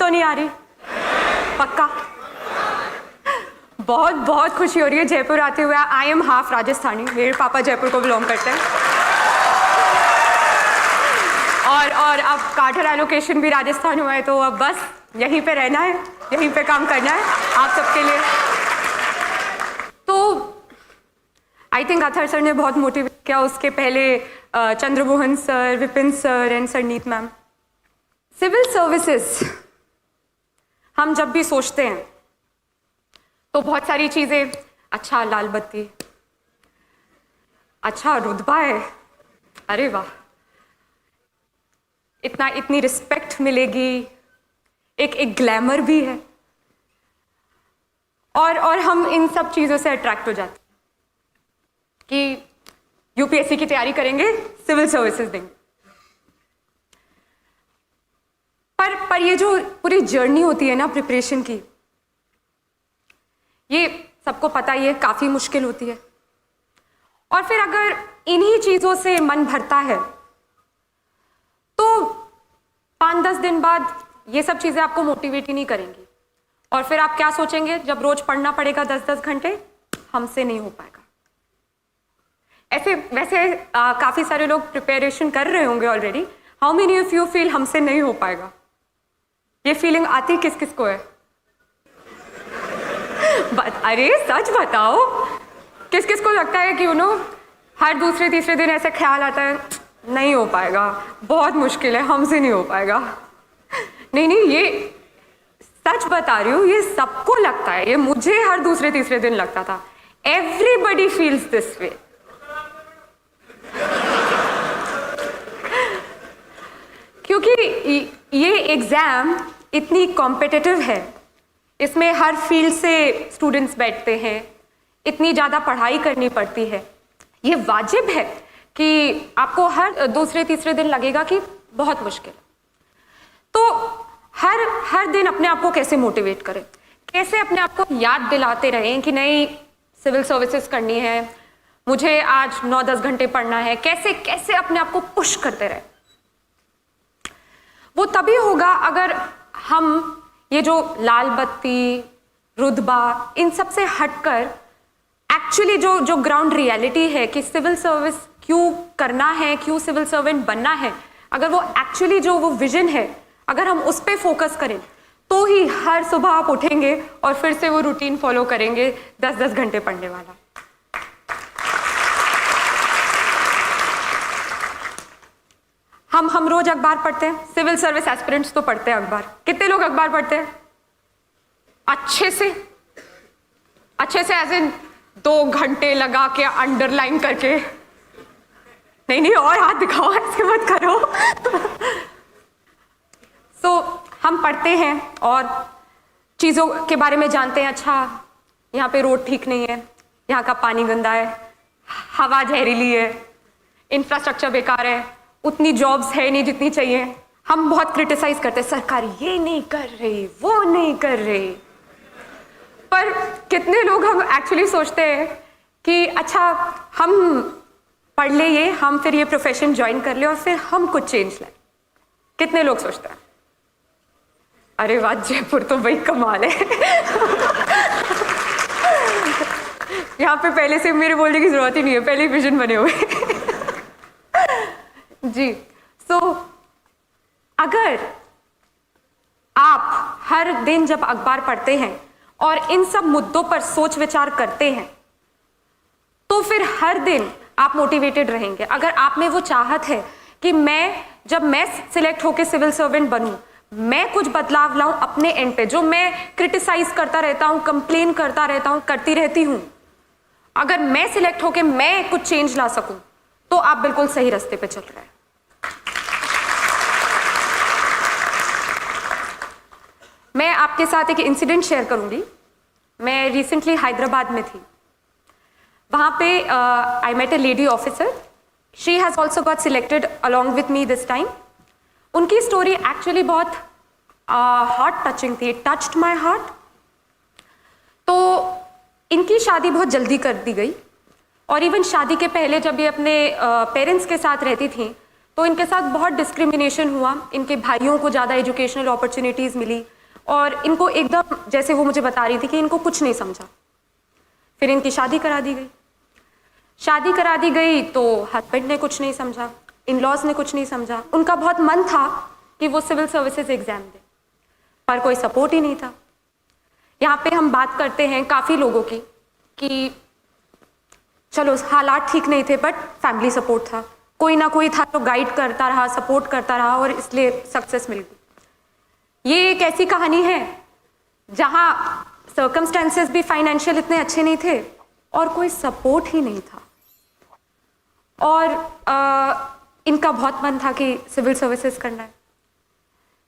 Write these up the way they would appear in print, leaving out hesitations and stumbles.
तो नहीं आ रही? पक्का? बहुत बहुत खुशी हो रही है जयपुर आते हुए। आई एम हाफ राजस्थानी, मेरे पापा जयपुर को बिलोंग करते हैं, और अब कार्टर एलोकेशन भी राजस्थान हुआ है, तो अब बस यहीं पे रहना है, यहीं पे काम करना है आप सबके लिए। तो आई थिंक अथर सर ने बहुत मोटिवेट किया, उसके पहले Chandramohan sir, Vipin sir and Sarneet ma'am. Civil services हम जब भी सोचते हैं तो बहुत सारी चीजें, अच्छा लाल बत्ती, अच्छा रुतबा है, अरे वाह, इतनी रिस्पेक्ट मिलेगी, एक ग्लैमर भी है, और हम इन सब चीजों से अट्रैक्ट हो जाते हैं कि यूपीएससी की तैयारी करेंगे, सिविल सर्विसेज देंगे। पर ये जो पूरी जर्नी होती है ना प्रिपरेशन की, ये सबको पता ही है काफी मुश्किल होती है। और फिर अगर इन्हीं चीजों से मन भरता है तो 5-10 दिन बाद ये सब चीजें आपको मोटिवेट ही नहीं करेंगी, और फिर आप क्या सोचेंगे, जब रोज पढ़ना पड़ेगा 10-10 घंटे, हमसे नहीं हो पाएगा। ऐसे वैसे काफी सारे लोग प्रिपरेशन कर रहे होंगे already. How many of you feel हमसे नहीं हो पाएगा? ये फीलिंग आती किस किस को है? अरे सच बताओ, किस किस को लगता है कि हर दूसरे तीसरे दिन ऐसा ख्याल आता है, नहीं हो पाएगा, बहुत मुश्किल है, हमसे नहीं हो पाएगा? नहीं, ये सच बता रही हूँ, ये सबको लगता है, ये मुझे हर दूसरे तीसरे दिन लगता था। Everybody feels this way. क्योंकि ये एग्जाम इतनी कॉम्पिटिटिव है, इसमें हर फील्ड से स्टूडेंट्स बैठते हैं, इतनी ज़्यादा पढ़ाई करनी पड़ती है। ये वाजिब है कि आपको हर दूसरे तीसरे दिन लगेगा कि बहुत मुश्किल। तो हर दिन अपने आप को कैसे मोटिवेट करें, कैसे अपने आप को याद दिलाते रहें कि नहीं, सिविल सर्विसेज करनी है, मुझे आज 9-10 घंटे पढ़ना है, कैसे कैसे अपने आप को पुश करते रहें। वो तभी होगा अगर हम ये जो लाल बत्ती, रुतबा, इन सब से हटकर एक्चुअली जो ग्राउंड रियलिटी है कि सिविल सर्विस क्यों करना है, क्यों सिविल सर्वेंट बनना है, अगर वो एक्चुअली जो वो विजन है, अगर हम उस पर फोकस करें, तो ही हर सुबह आप उठेंगे और फिर से वो रूटीन फॉलो करेंगे 10-10 घंटे पढ़ने वाला। हम रोज अखबार पढ़ते हैं, सिविल सर्विस एस्पिरेंट्स तो पढ़ते हैं अखबार। कितने लोग अखबार पढ़ते हैं? अच्छे से एज इन 2 घंटे लगा के अंडरलाइन करके? नहीं, और हाथ दिखाओ, ऐसे मत करो। सो हम पढ़ते हैं और चीज़ों के बारे में जानते हैं। अच्छा, यहाँ पे रोड ठीक नहीं है, यहाँ का पानी गंदा है, हवा जहरीली है, इंफ्रास्ट्रक्चर बेकार है, उतनी जॉब्स है नहीं जितनी चाहिए। हम बहुत क्रिटिसाइज करते हैं, सरकार ये नहीं कर रही, वो नहीं कर रही। पर कितने लोग हम एक्चुअली सोचते हैं कि अच्छा, हम पढ़ ले ये, हम फिर ये प्रोफेशन ज्वाइन कर ले और फिर हम कुछ चेंज लाए? कितने लोग सोचते हैं? अरे वाह, जयपुर तो भाई कमाल है। यहाँ पे पहले से मेरे बोलने की जरूरत ही नहीं है, पहले विजन बने हुए। जी। सो अगर आप हर दिन जब अखबार पढ़ते हैं और इन सब मुद्दों पर सोच विचार करते हैं, तो फिर हर दिन आप मोटिवेटेड रहेंगे। अगर आप में वो चाहत है कि जब मैं सिलेक्ट होकर सिविल सर्वेंट बनूं, मैं कुछ बदलाव लाऊं अपने एंड पे, जो मैं क्रिटिसाइज करता रहता हूं, कंप्लेन करता रहता हूं, करती रहती हूं, अगर मैं सिलेक्ट होकर मैं कुछ चेंज ला सकूं, तो आप बिल्कुल सही रास्ते पे चल रहे हैं। मैं आपके साथ एक इंसिडेंट शेयर करूंगी। मैं रिसेंटली हैदराबाद में थी। वहां पे I met a lady officer. She has also got selected along with me this time. उनकी स्टोरी एक्चुअली बहुत हार्ट टचिंग थी, टच्ड माई हार्ट। तो इनकी शादी बहुत जल्दी कर दी गई, और इवन शादी के पहले जब ये अपने पेरेंट्स के साथ रहती थी, तो इनके साथ बहुत डिस्क्रिमिनेशन हुआ, इनके भाइयों को ज़्यादा एजुकेशनल अपॉर्चुनिटीज़ मिली और इनको एकदम, जैसे वो मुझे बता रही थी कि इनको कुछ नहीं समझा। फिर इनकी शादी करा दी गई। शादी करा दी गई तो हस्बैंड ने कुछ नहीं समझा, इन लॉज ने कुछ नहीं समझा। उनका बहुत मन था कि वो सिविल सर्विसेज एग्जाम दे, पर कोई सपोर्ट ही नहीं था। यहाँ पे हम बात करते हैं काफ़ी लोगों की कि चलो हालात ठीक नहीं थे बट फैमिली सपोर्ट था, कोई ना कोई था जो गाइड करता रहा, सपोर्ट करता रहा और इसलिए सक्सेस मिल गई। ये एक ऐसी कहानी है जहाँ सर्कमस्टेंसेस भी फाइनेंशियल इतने अच्छे नहीं थे और कोई सपोर्ट ही नहीं था, और इनका बहुत मन था कि सिविल सर्विसेज करना है।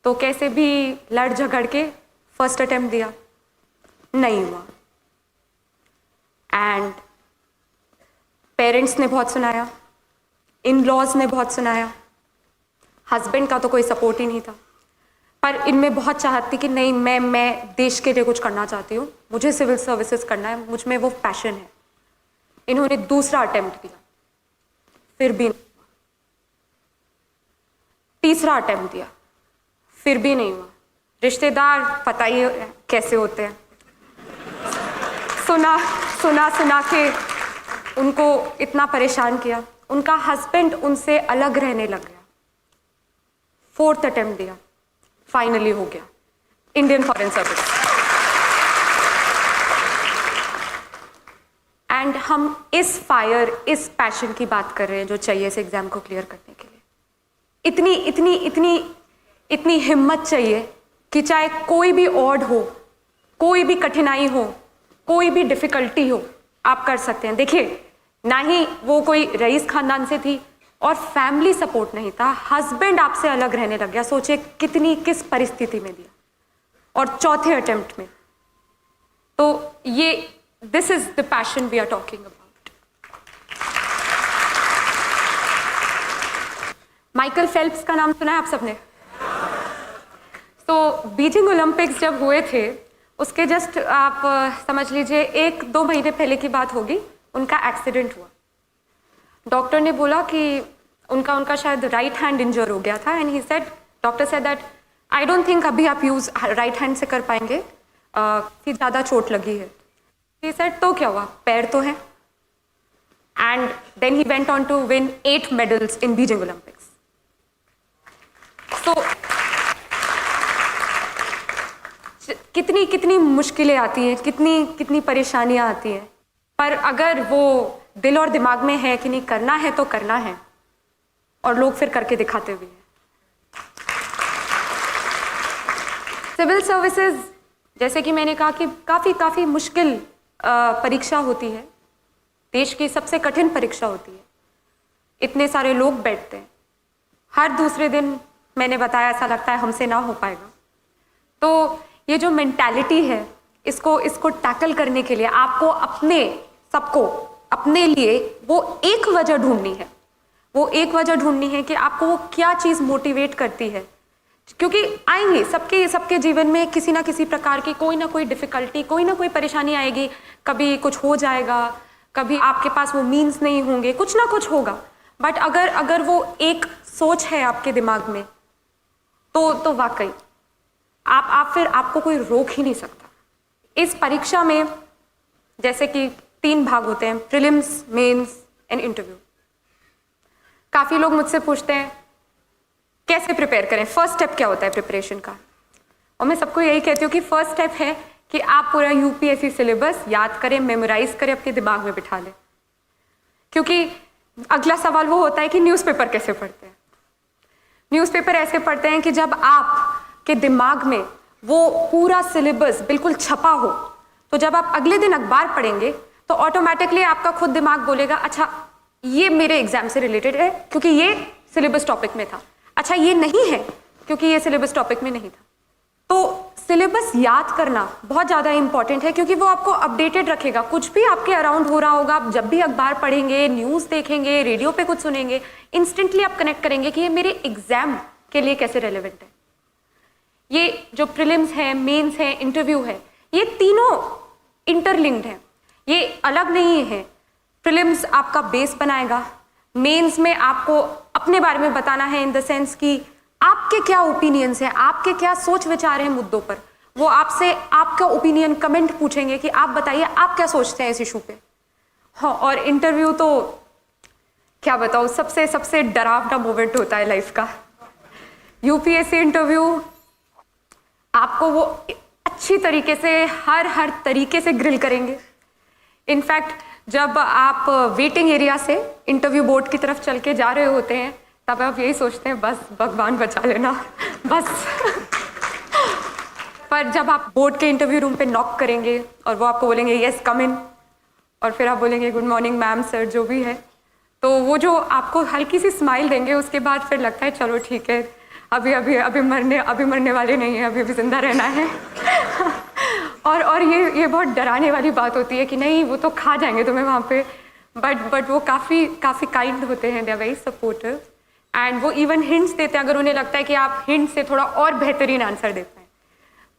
तो कैसे भी लड़ झगड़ के फर्स्ट अटेम्प्ट दिया, नहीं हुआ। एंड पेरेंट्स ने बहुत सुनाया, इन लॉज ने बहुत सुनाया, हस्बैंड का तो कोई सपोर्ट ही नहीं था, पर इनमें बहुत चाहत थी कि नहीं, मैं देश के लिए कुछ करना चाहती हूँ, मुझे सिविल सर्विसेज करना है, मुझ में वो पैशन है। इन्होंने दूसरा अटेम्प्ट दिया, फिर भी नहीं। तीसरा अटेम्प्ट दिया, फिर भी नहीं हुआ। रिश्तेदार पता ही कैसे होते हैं, सुना के उनको इतना परेशान किया। उनका हस्बैंड उनसे अलग रहने लग गया। फोर्थ अटेम्प्ट दिया, फाइनली हो गया, इंडियन फॉरेन सर्विस। एंड हम इस फायर, इस पैशन की बात कर रहे हैं जो चाहिए इस एग्जाम को क्लियर करने के लिए। इतनी इतनी इतनी इतनी हिम्मत चाहिए कि चाहे कोई भी ऑड हो, कोई भी कठिनाई हो, कोई भी डिफिकल्टी हो, आप कर सकते हैं। देखिए, ना ही वो कोई रईस खानदान से थी और फैमिली सपोर्ट नहीं था, हस्बैंड आपसे अलग रहने लग गया। सोचिए किस परिस्थिति में दिया, और चौथे अटेम्प्ट में। तो ये this is the passion we are talking about. Michael Phelps का नाम सुना है आप सबने? तो बीजिंग ओलंपिक्स जब हुए थे, उसके जस्ट आप समझ लीजिए 1-2 महीने पहले की बात होगी, उनका एक्सीडेंट हुआ। डॉक्टर ने बोला कि उनका शायद राइट हैंड इंजर हो गया था, and he said, doctor said that I don't think अभी आप यूज राइट हैंड से कर पाएंगे, कि ज़्यादा चोट लगी है। ही सेड तो क्या हुआ, पैर तो है। And then he went on to win 8 medals in Beijing Olympics. तो कितनी मुश्किलें आती हैं, कितनी परेशानियां आती हैं, पर अगर वो दिल और दिमाग में है कि नहीं, करना है तो करना है, और लोग फिर करके दिखाते भी हैं। सिविल सर्विसेज, जैसे कि मैंने कहा कि काफ़ी मुश्किल परीक्षा होती है, देश की सबसे कठिन परीक्षा होती है। इतने सारे लोग बैठते हैं, हर दूसरे दिन मैंने बताया ऐसा लगता है हमसे ना हो पाएगा। तो ये जो मेंटालिटी है, इसको टैकल करने के लिए आपको सबको अपने लिए वो एक वजह ढूंढनी है। वो एक वजह ढूंढनी है कि आपको वो क्या चीज़ मोटिवेट करती है, क्योंकि आएंगे सबके जीवन में किसी ना किसी प्रकार की कोई ना कोई डिफिकल्टी, कोई ना कोई परेशानी आएगी। कभी कुछ हो जाएगा, कभी आपके पास वो मीन्स नहीं होंगे, कुछ ना कुछ होगा। बट अगर वो एक सोच है आपके दिमाग में, तो वाकई आपको कोई रोक ही नहीं सकता। इस परीक्षा में जैसे कि 3 भाग होते हैं, प्रीलिम्स, मेंस एंड इंटरव्यू। काफ़ी लोग मुझसे पूछते हैं कैसे प्रिपेयर करें, फर्स्ट स्टेप क्या होता है प्रिपरेशन का। और मैं सबको यही कहती हूँ कि फर्स्ट स्टेप है कि आप पूरा यूपीएससी सिलेबस याद करें, मेमोराइज करें, अपने दिमाग में बिठा लें। क्योंकि अगला सवाल वो होता है कि न्यूज़पेपर कैसे पढ़ते हैं। न्यूज़पेपर ऐसे पढ़ते हैं कि जब आपके दिमाग में वो पूरा सिलेबस बिल्कुल छपा हो, तो जब आप अगले दिन अखबार पढ़ेंगे तो ऑटोमेटिकली आपका खुद दिमाग बोलेगा, अच्छा ये मेरे एग्जाम से रिलेटेड है क्योंकि ये सिलेबस टॉपिक में था, अच्छा ये नहीं है क्योंकि ये सिलेबस टॉपिक में नहीं था। तो सिलेबस याद करना बहुत ज़्यादा इंपॉर्टेंट है, क्योंकि वो आपको अपडेटेड रखेगा। कुछ भी आपके अराउंड हो रहा होगा, आप जब भी अखबार पढ़ेंगे, न्यूज़ देखेंगे, रेडियो पे कुछ सुनेंगे, इंस्टेंटली आप कनेक्ट करेंगे कि ये मेरे एग्जाम के लिए कैसे रेलेवेंट है। ये जो प्रीलिम्स है, मेंस है, इंटरव्यू है, ये तीनों इंटरलिंक्ड हैं, ये अलग नहीं है। प्रीलिम्स आपका बेस बनाएगा, मेंस में आपको अपने बारे में बताना है, इन द सेंस कि आपके क्या ओपिनियंस हैं, आपके क्या सोच विचार हैं मुद्दों पर। वो आपसे आपका ओपिनियन कमेंट पूछेंगे कि आप बताइए आप क्या सोचते हैं इस इशू पे। हाँ, और इंटरव्यू तो क्या बताओ, सबसे सबसे डरावना मोमेंट होता है लाइफ का। यूपीएससी इंटरव्यू आपको वो अच्छी तरीके से हर तरीके से ग्रिल करेंगे। इनफैक्ट जब आप वेटिंग एरिया से इंटरव्यू बोर्ड की तरफ चल के जा रहे होते हैं तब आप यही सोचते हैं बस भगवान बचा लेना बस। पर जब आप बोर्ड के इंटरव्यू रूम पे नॉक करेंगे और वो आपको बोलेंगे यस कम इन, और फिर आप बोलेंगे गुड मॉर्निंग मैम सर जो भी है, तो वो जो आपको हल्की सी स्माइल देंगे उसके बाद फिर लगता है चलो ठीक है, अभी मरने वाले नहीं है, अभी जिंदा रहना है। और ये बहुत डराने वाली बात होती है कि नहीं वो तो खा जाएंगे तुम्हें वहाँ पे, बट वो काफ़ी काइंड होते हैं, they are very supportive and वो इवन हिंट्स देते हैं अगर उन्हें लगता है कि आप हिंट से थोड़ा और बेहतरीन आंसर दे पाएँ।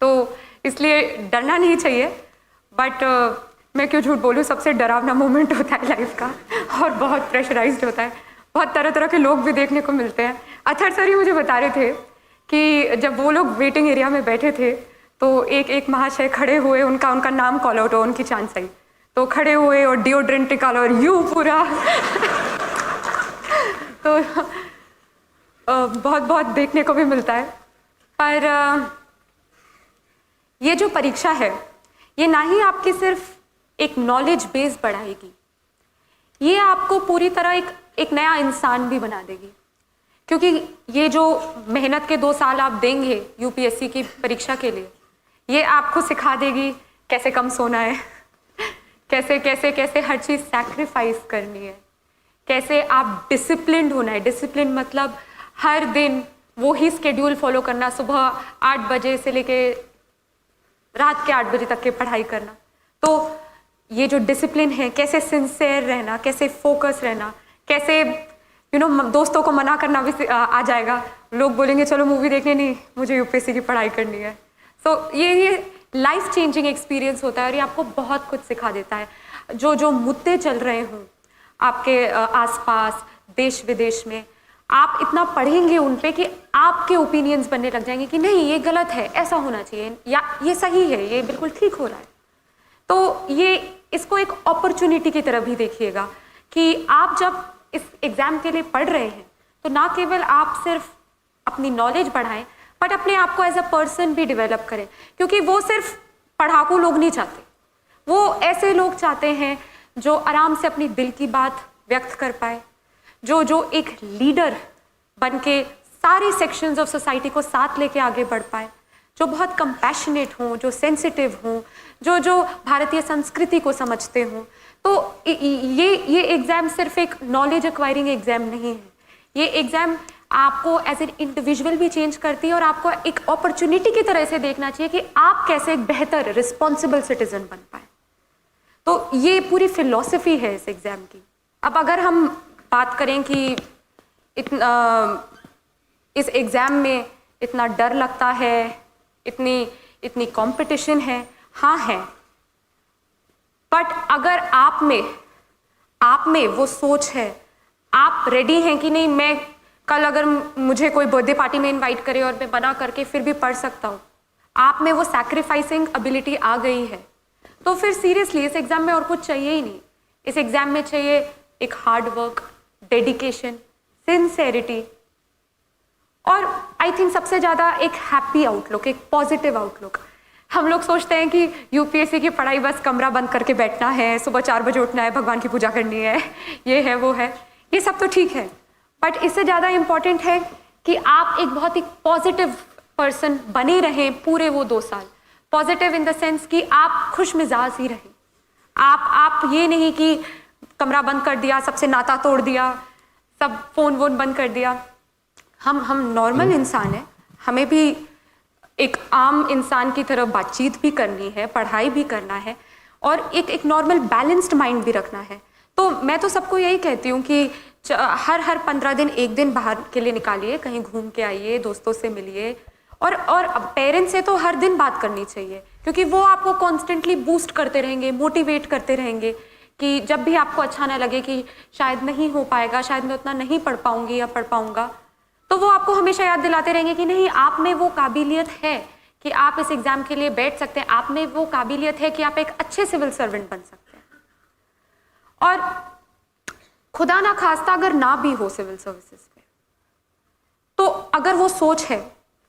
तो इसलिए डरना नहीं चाहिए, बट मैं क्यों झूठ बोलूँ, सबसे डरावना मोमेंट होता है लाइफ का और बहुत प्रेशराइज्ड होता है। बहुत तरह तरह के लोग भी देखने को मिलते हैं। अथर सर ही मुझे बता रहे थे कि जब वो लोग वेटिंग एरिया में बैठे थे तो एक महाशय खड़े हुए, उनका नाम कॉल आउट हो, उनकी चांस आई, तो खड़े हुए और डिओड्रेंट निकाला और यूँ पूरा तो बहुत देखने को भी मिलता है। पर ये जो परीक्षा है ये ना ही आपकी सिर्फ एक नॉलेज बेस बढ़ाएगी, ये आपको पूरी तरह एक नया इंसान भी बना देगी। क्योंकि ये जो मेहनत के 2 साल आप देंगे यूपीएससी की परीक्षा के लिए, ये आपको सिखा देगी कैसे कम सोना है, कैसे हर चीज़ सैक्रिफाइस करनी है, कैसे आप डिसिप्लिन्ड होना है। डिसिप्लिन मतलब हर दिन वो ही स्केड्यूल फॉलो करना, सुबह 8 बजे से लेके रात के 8 बजे तक की पढ़ाई करना। तो ये जो डिसिप्लिन है, कैसे सिंसियर रहना, कैसे फोकस रहना, कैसे दोस्तों को मना करना भी आ जाएगा। लोग बोलेंगे चलो मूवी देखने, नहीं मुझे यूपीएससी की पढ़ाई करनी है। सो ये लाइफ चेंजिंग एक्सपीरियंस होता है और ये आपको बहुत कुछ सिखा देता है। जो मुद्दे चल रहे हों आपके आसपास देश विदेश में, आप इतना पढ़ेंगे उन पे कि आपके ओपिनियंस बनने लग जाएंगे कि नहीं ये गलत है, ऐसा होना चाहिए, या ये सही है, ये बिल्कुल ठीक हो रहा है। तो ये इसको एक अपॉर्चुनिटी की तरह भी देखिएगा कि आप जब इस एग्ज़ाम के लिए पढ़ रहे हैं तो ना केवल आप सिर्फ अपनी नॉलेज बढ़ाएं बट अपने आप को एज अ पर्सन भी डेवलप करें। क्योंकि वो सिर्फ पढ़ाकू लोग नहीं चाहते, वो ऐसे लोग चाहते हैं जो आराम से अपनी दिल की बात व्यक्त कर पाए, जो एक लीडर बन के सारे सेक्शंस ऑफ सोसाइटी को साथ लेके आगे बढ़ पाए, जो बहुत कंपैशनेट हों, जो सेंसिटिव हों, जो भारतीय संस्कृति को समझते हों। तो ये एग्ज़ाम सिर्फ एक नॉलेज एक्वायरिंग एग्ज़ाम नहीं है, ये एग्ज़ाम आपको एज एन इंडिविजुअल भी चेंज करती है और आपको एक अपॉर्चुनिटी की तरह से देखना चाहिए कि आप कैसे एक बेहतर रिस्पॉन्सिबल सिटीजन बन पाए। तो ये पूरी फिलॉसफी है इस एग्ज़ाम की। अब अगर हम बात करें कि इस एग्ज़ाम में इतना डर लगता है, इतनी कंपटीशन है, हाँ है, बट अगर आप में वो सोच है, आप रेडी हैं कि नहीं, मैं कल अगर मुझे कोई बर्थडे पार्टी में इनवाइट करे और मैं मना करके फिर भी पढ़ सकता हूँ, आप में वो सैक्रिफाइसिंग एबिलिटी आ गई है, तो फिर सीरियसली इस एग्ज़ाम में और कुछ चाहिए ही नहीं। इस एग्ज़ाम में चाहिए एक हार्ड वर्क, डेडिकेशन, सिंसेरिटी और आई थिंक सबसे ज़्यादा एक हैप्पी आउटलुक, एक पॉजिटिव आउटलुक। हम लोग सोचते हैं कि यूपीएससी की पढ़ाई बस कमरा बंद करके बैठना है, सुबह 4 बजे उठना है, भगवान की पूजा करनी है, ये है वो है, ये सब तो ठीक है, बट इससे ज़्यादा इम्पॉर्टेंट है कि आप एक बहुत ही पॉजिटिव पर्सन बने रहें पूरे वो 2 साल। पॉजिटिव इन द सेंस कि आप खुश मिजाज ही रहें। आप ये नहीं कि कमरा बंद कर दिया, सबसे नाता तोड़ दिया, सब फ़ोन वोन बंद कर दिया। हम नॉर्मल इंसान हैं, हमें भी एक आम इंसान की तरह बातचीत भी करनी है, पढ़ाई भी करना है और एक नॉर्मल बैलेंस्ड माइंड भी रखना है। तो मैं तो सबको यही कहती हूँ कि हर 15 दिन 1 दिन बाहर के लिए निकालिए, कहीं घूम के आइए, दोस्तों से मिलिए और पेरेंट्स से तो हर दिन बात करनी चाहिए, क्योंकि वो आपको कॉन्स्टेंटली बूस्ट करते रहेंगे, मोटिवेट करते रहेंगे कि जब भी आपको अच्छा ना लगे कि शायद नहीं हो पाएगा, शायद मैं उतना नहीं पढ़ पाऊंगी या पढ़ पाऊंगा, तो वो आपको हमेशा याद दिलाते रहेंगे कि नहीं, आप में वो काबिलियत है कि आप इस एग्जाम के लिए बैठ सकते हैं, आप में वो काबिलियत है कि आप एक अच्छे सिविल सर्वेंट बन सकते हैं। और खुदा ना खास्ता अगर ना भी हो सिविल सर्विसेज में, तो अगर वो सोच है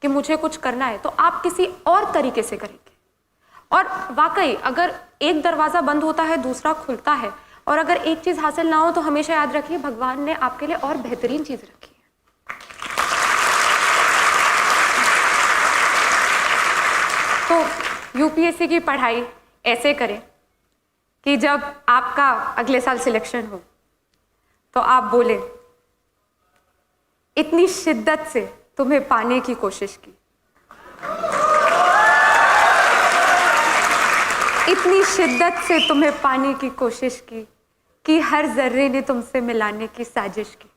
कि मुझे कुछ करना है, तो आप किसी और तरीके से करेंगे। और वाकई अगर एक दरवाजा बंद होता है दूसरा खुलता है, और अगर एक चीज हासिल ना हो तो हमेशा याद रखिए भगवान ने आपके लिए और बेहतरीन चीज रखी है। तो यूपीएससी की पढ़ाई ऐसे करें कि जब आपका अगले साल सिलेक्शन हो तो आप बोले, इतनी शिद्दत से तुम्हें पाने की कोशिश की, इतनी शिद्दत से तुम्हें पाने की कोशिश की कि हर जर्रे ने तुमसे मिलाने की साजिश की।